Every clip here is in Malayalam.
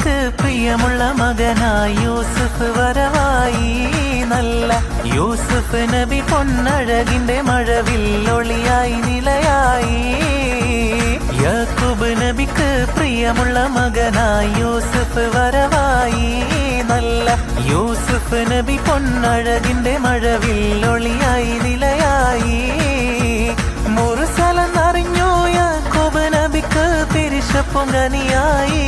നബിക്ക് പ്രിയമുള്ള മകനായി യൂസുഫ് വരവായി. നല്ല യൂസുഫ് നബി പൊന്നഴകിന്റെ മഴവിൽ ഒളിയായി നിലയായി. യാക്കൂബ് നബിക്ക് പ്രിയമുള്ള മകനായി യൂസുഫ് വരവായി. നല്ല യൂസുഫ് നബി പൊന്നഴകിന്റെ മഴവിൽ ഒളിയായി നിലയായി. മുർസലെന്നറിഞ്ഞു യാക്കൂബ് നബിക്ക് പിരിശപ്പൊങ്കനിയായി.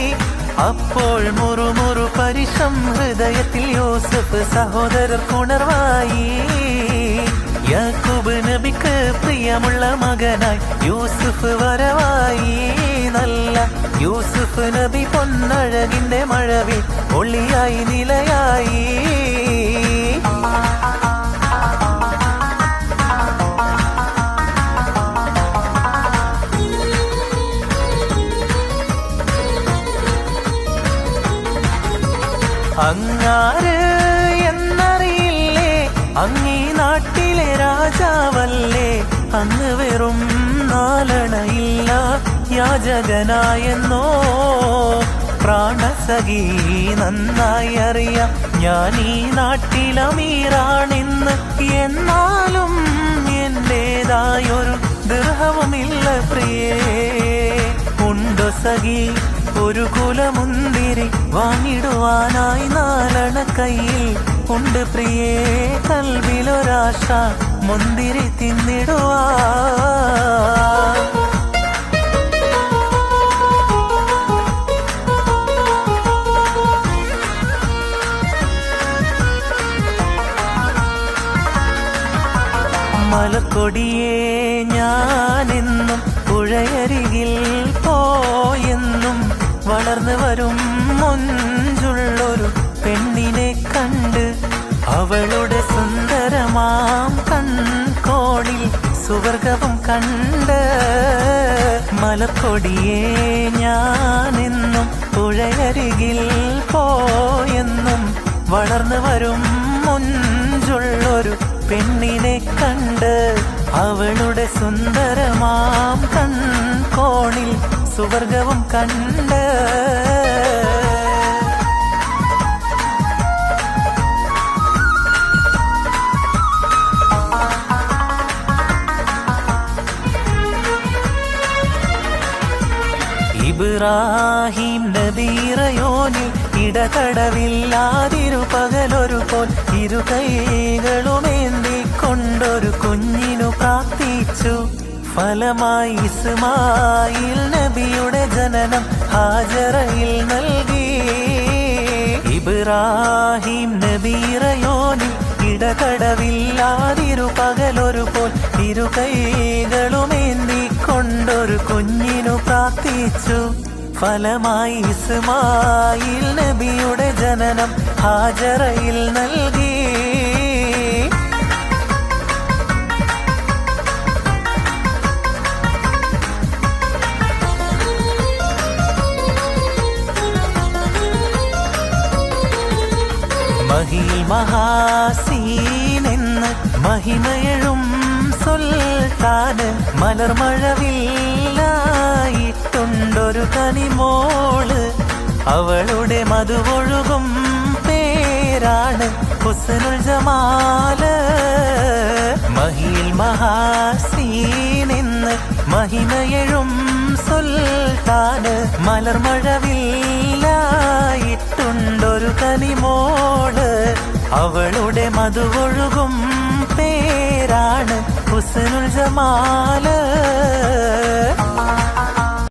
അപ്പോൾ മുറുമുറു പരിശം ഹൃദയത്തിൽ യൂസുഫ് സഹോദരർക്കുണർവായി. യാക്കൂബ് നബിക്ക് പ്രിയമുള്ള മകനായി യൂസുഫ് വരവായി. നല്ല യൂസുഫ് നബി പൊന്നഴകിന്റെ മഴവിൽ ഒളിയായി നിലയായി. അങ്ങാര് എന്നറിയില്ലേ, അങ്ങീ നാട്ടിലെ രാജാവല്ലേ. അങ്ങ് വെറും നാലണയില്ല യാചകനായെന്നോ പ്രാണസഖി നന്നായി അറിയാം ഞാൻ ഈ നാട്ടിലമീറാണെന്ന്. എന്നാലും എന്റേതായൊരു ദൃഹവുമില്ല പ്രിയേ. ഉണ്ടോ സഖി ഒരു കുലമുന്തിരി വാങ്ങിടുവാനായി നാലണ കയ്യിൽ ഉണ്ട് പ്രിയേ. കൽവിലൊരാശ മുന്തിരി തിന്നിടുവാ. മലക്കൊടിയേ ഞാനെന്നും പുഴയരികിൽ പോയെന്നും വളർന്നു വരും മൊഞ്ചുള്ളൊരു പെണ്ണിനെ കണ്ട് അവളുടെ സുന്ദരമാം കൺകോണിൽ സുവർഗവും കണ്ട്. മലക്കൊടിയേ ഞാനെന്നും പുഴയരികിൽ പോയെന്നും വളർന്നു വരും മൊഞ്ചുള്ളൊരു പെണ്ണിനെ കണ്ട് അവളുടെ സുന്ദരമാം കൺകോണിൽ സുവർഗവും കണ്ട്. ഇബ്രാഹിം നബീറയോനിൽ ഇടതടവില്ലാതിരു പകലൊരു പോൽ ഇരു കൈകളുമേന്തിക്കൊണ്ടൊരു കുഞ്ഞിനു പ്രാർത്ഥിച്ചു. ഫലമായി ഇസ്മായിൽ നബിയുടെ ജനനം ഹാജറയിൽ നൽകി. ഇബ്രാഹിം നബീറയോനിൽ ഇടതടവില്ലാതിരു പകലൊരു പോൽ ഇരു കൈകളുമേന്തിക്കൊണ്ടൊരു കുഞ്ഞിനു പ്രാർത്ഥിച്ചു. ഫലമായി ഇസ്മായിൽ നബിയുടെ ജനനം ഹാജറയിൽ നൽകി. മഹിൽ മഹാസീനെന്ന് മഹിമയഴും സുൽത്താന് മലർമഴവില്ലായിട്ടുണ്ടൊരു കനിമോള്. അവളുടെ മധുവൊഴുകും പേരാണ് ഹുസ്നുൽ ജമാല്. മഹിൽ മഹാസീനെന്ന് മഹിമയഴും സുൽത്താന് മലർമഴവില്ലായിട്ടുണ്ടൊരു കനിമോള്. അവളുടെ മധുവൊഴുകും പേരാണ് ഹുസ്നുൽ ജമാല്.